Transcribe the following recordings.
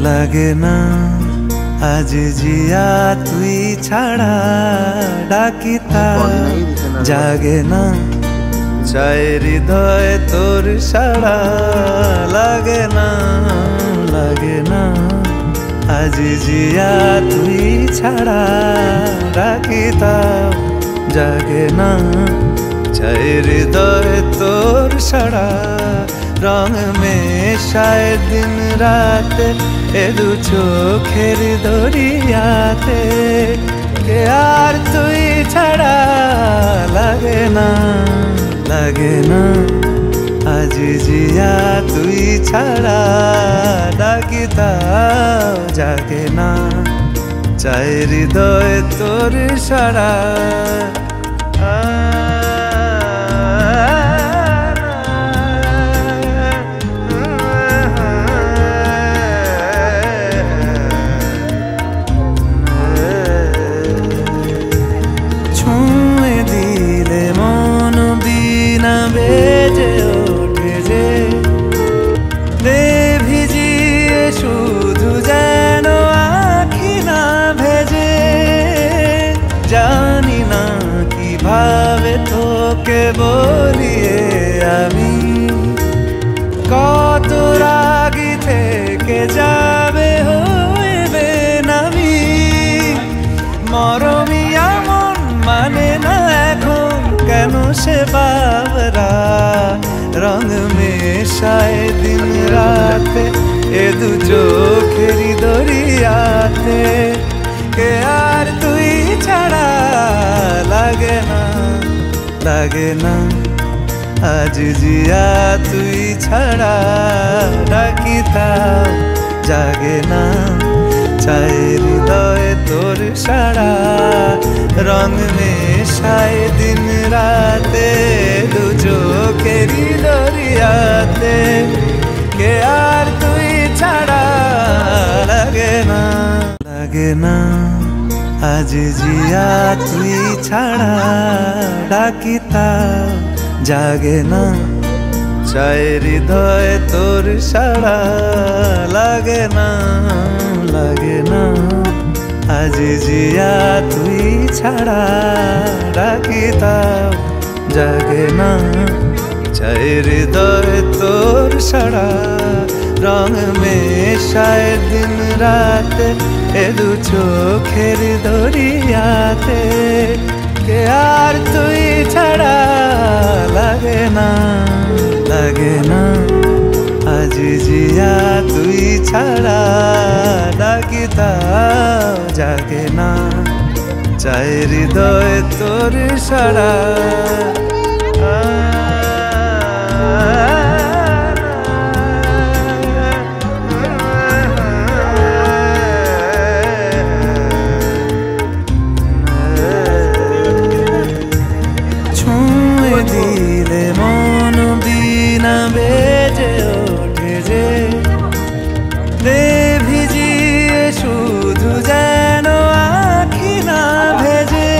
লাগে না আজ জিয়া তুই ছাড়া ডাকিতা জাগে না চায় হৃদয় তোর সাড়া লাগে না আজ জিয়া তুই ছাড়া ডাকিতা জাগে না চায় হৃদয় তোর সাড়া रंग में शायद दिन रात ए दू चोखेर दरियाते के यार तुई छड़ा लगे ना आज जिया तुई छड़ा डाकिता जागे ना चाय हृदय तोर साड़ा বেজে ওঠে যে দে ভিজিয়ে শুধু যেন আখি না ভেজে জানি না কিভাবে তোকে বলিয়ে আমি কত রাগি থেকে যাবে হইবে নামি মরমিয়া মন মানে না এখন কেন সে बावरा रंग में शायद दिन रात ए दू चोखेरी दरियाते के यार तुई छड़ा लागे ना आज जिया तुई छड़ा डाकिता जागे ना चाय हृदय तोर साड़ा रंग में शायद दिन राते दू चोखेरी दरियाते के यार तुई छड़ा लगे ना आज जिया तुई छड़ा डाकिता जागे ना चाय हृदय तोर साड़ा लगे ना आज जिया तुई छड़ा डाकिता जागे ना चाय हृदय तोर साड़ा रंग में शायद दिन रात ए दू चोखेर दरियाते के यार तुई छड़ा लगे ना आज जिया तुई छड़ा डाकिता जागे ना चाय हृदय तोर साड़ा छुए दिले मन बिना बेजे ओठे जे दे ভিজিয়ে শুধু যেন আখি না ভেজে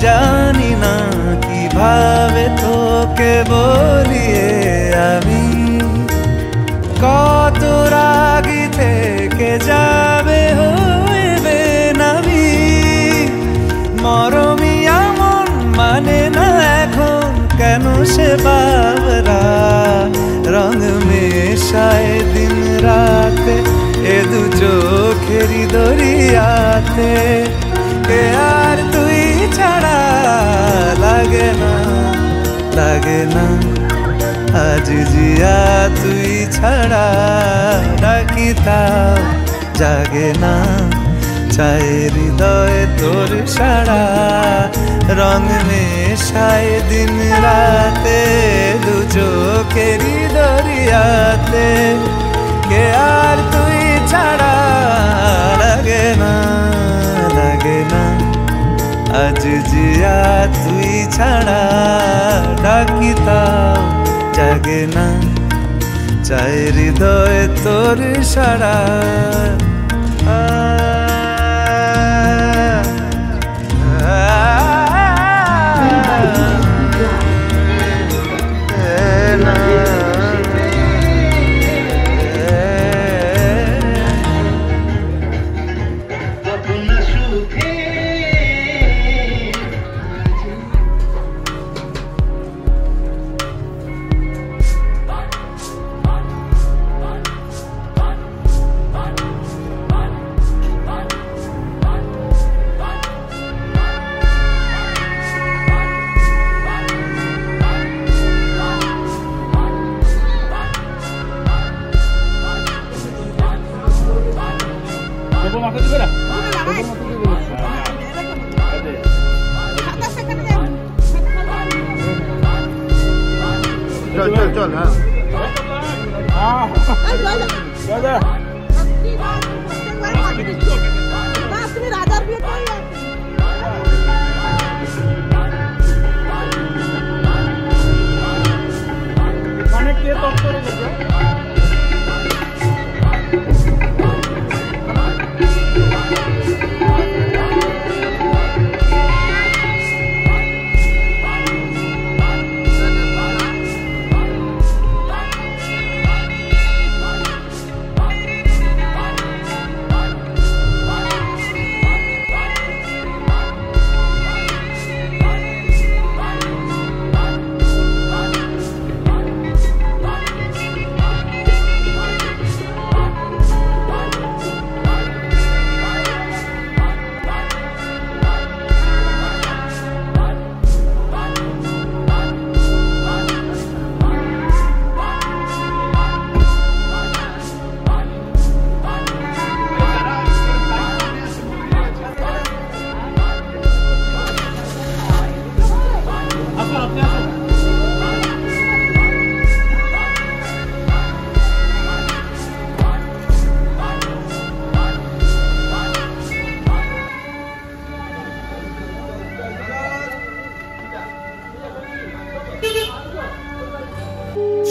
জানি না কিভাবে তোকে বলিয়ে আমি কত রাগি থেকে যাবে হইবে নামি মরমিয়া মন মানে না এখন কেন সে বাবরা रंग में शायद दिन रात ए दू चोखेरी दरियाते के यार तुई छड़ा लागे ना आज जिया तुई छड़ा डाकिता जागे ना चाय हृदय तोर साड़ा रंग में शायद दिन राते दू चोखेरी दरियाते के यार तुई छड़ा लगे ना आज जिया तुई छड़ा डाकिता जागे ना चाय हृदय तोर साड़ा চল তুমি রাজার বিয়ে করে অনেক কে তত্ত্ব রেখেছে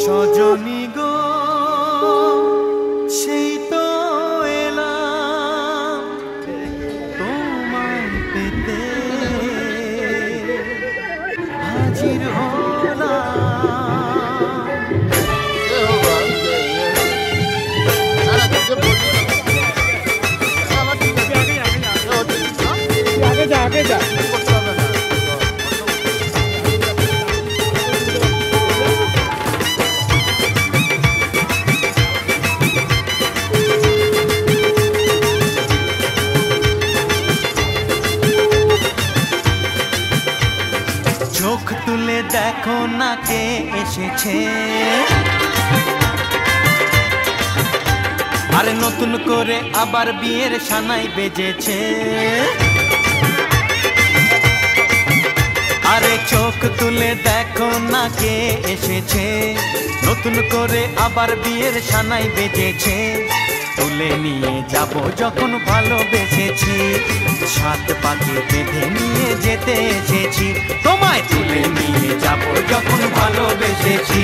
সজনী গো সেই তো এলাম তোমায় পেতে হাজির আগে যা চোখ তুলে দেখো না কে এসেছে আরে নতুন করে আবার বিয়ের সানাই বেজেছে আরে চোখ তুলে দেখো না কে এসেছে নতুন করে আবার বিয়ের সানাই বেজেছে তুলে নিয়ে যাব যখন ভালোবেসেছি সাত পাকে বেঁধে নিয়ে যেতে এসেছি তোমায় তুলে নিয়ে যাব যখন ভালোবেসেছি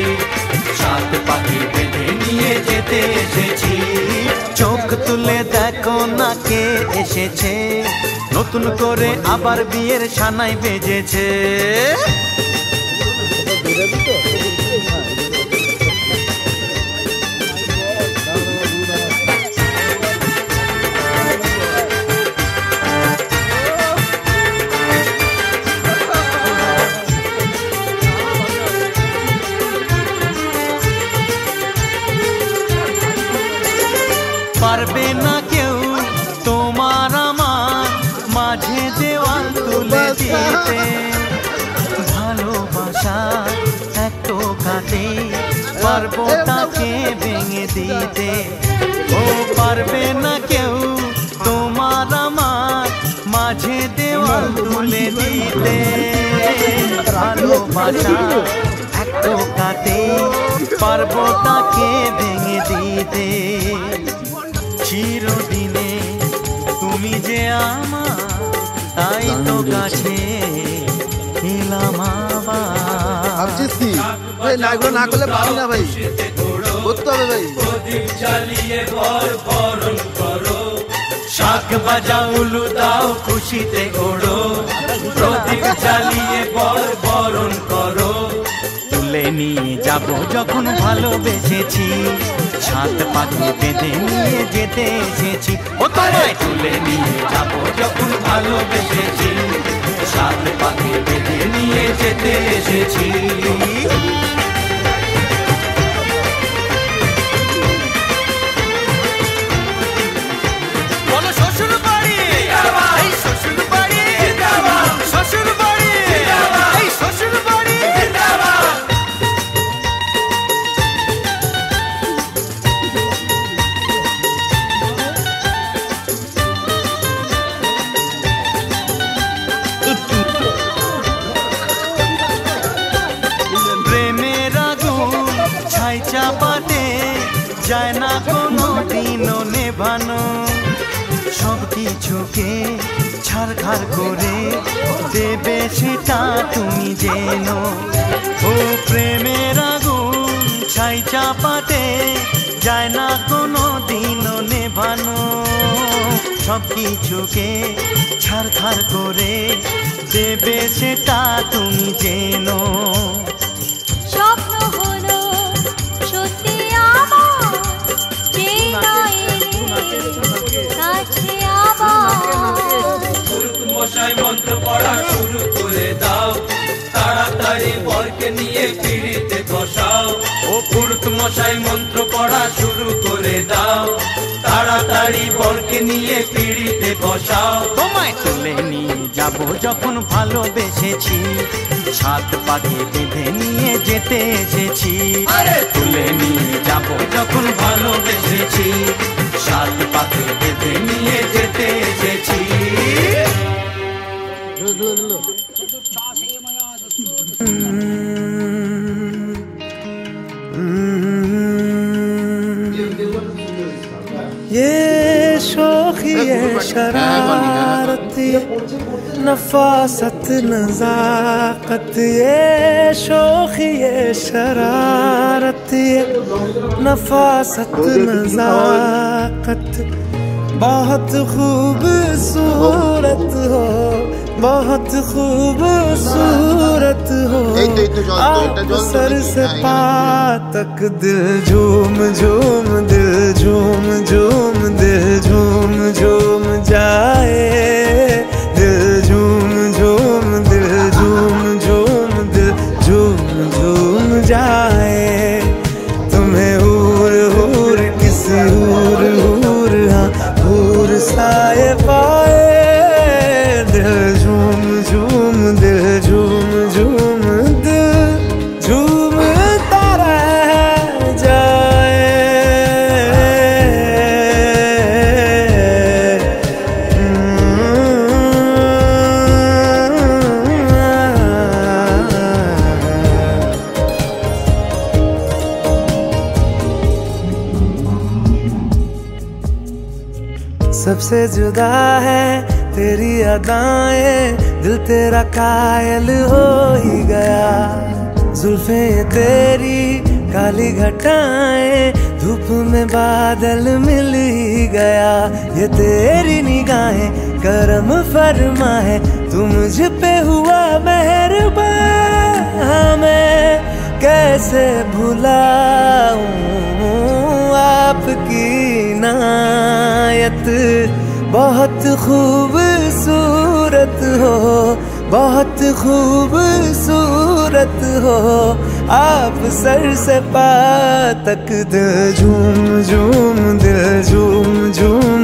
সাত পাকে বেঁধে নিয়ে যেতে এসেছি চোখ তুলে দেখো না কে এসেছে নতুন করে আবার বিয়ের সানাই বেজেছে পারবে না কেউ তোমার আমার মাঝে দেওয়াল তুলে দিতে ভালোবাসা এত কাটে পারবো তাকে ভেঙে দিতে ও পারবে না কেউ তোমার আমার মাঝে দেওয়াল তুলে দিতে ভালোবাসা এত কাটে পারবো তাকে ভেঙে দিতে চিরদিনে তুমি যে আমার তাই তো কাছে এলাম আবার না করলে পারি না ভাই করতে হবে ভাই শাক বাজাও উলু দাও খুশিতে ওড়ো প্রদীপ জ্বালিয়ে বরণ করো তুলে নিয়ে যাব যখন ভালোবেসেছি সাত পাখি বেঁধে নিয়ে যেতে এসেছি ও তোমায় তুলে নিয়ে যাব যখন ভালোবেসেছি সাত পাখি বেঁধে নিয়ে যেতে এসেছি যায় না কোনো দিনও নেভানো। সব কিছুকে ছাড়খাড় করে দেবে সেটা তুমি জেনো। ও প্রেমের আগুন ছাই চাপাতে যায় না কোনো দিনও নেভানো। সব কিছুকে ছাড়খাড় করে দেবে সেটা তুমি জেনো। স্বপ্ন হলো সত্যি আমার, যে কাছে আবার। মশাই মন্ত্র পড়া শুরু করে দাও, তাড়াতাড়ি বরকে নিয়ে পিড়িতে বসাও। ও পুরুত মশাই মন্ত্র পড়া শুরু করে দাও, তাড়াতাড়ি বরকে নিয়ে পিড়িতে বসাও। তোমায় তুলে নিয়ে যাব যখন ভালোবেসেছি, সাত পাকে বেঁধে নিয়ে যেতে এসেছি। তুলে নিয়ে যাব যখন ভালোবেসেছি, সাত পাকে বেঁধে নিয়ে যেতে এসেছি। ये शोखी ये शरारत ये नफासत नजाकत, ये शोखी ये शरारत ये नफासत नजाकत। बहुत खूबसूरत हो, बहुत खूबसूरत हो, आप सर से पाँव तक दिल झूम झूम, दिल झूम झूम, दिल झूम झूम जाए। दिल झूम झूम, दिल झूम झूम, दिल झूम झूम जाए। तुम्हें हूर हूर किसी हूर हूर, हाँ हूर साए पाए। दिल झूम झूम, दिल झूम झूम, दिल झूमता रह जाए। सबसे जुदा है तेरी अदाएं, दिल तेरा कायल हो ही गया। जुल्फे तेरी काली घटाएं, धूप में बादल मिल ही गया। ये तेरी निगाहें करम फरमा है, तू मुझ पे हुआ मेहरबान। मैं कैसे भुलाऊं आपकी इनायत। बहुत खूबसूरत हो, बहुत खूबसूरत हो, आप सर से पाँव तक दिल झूम झूम, दिल झूम झूम,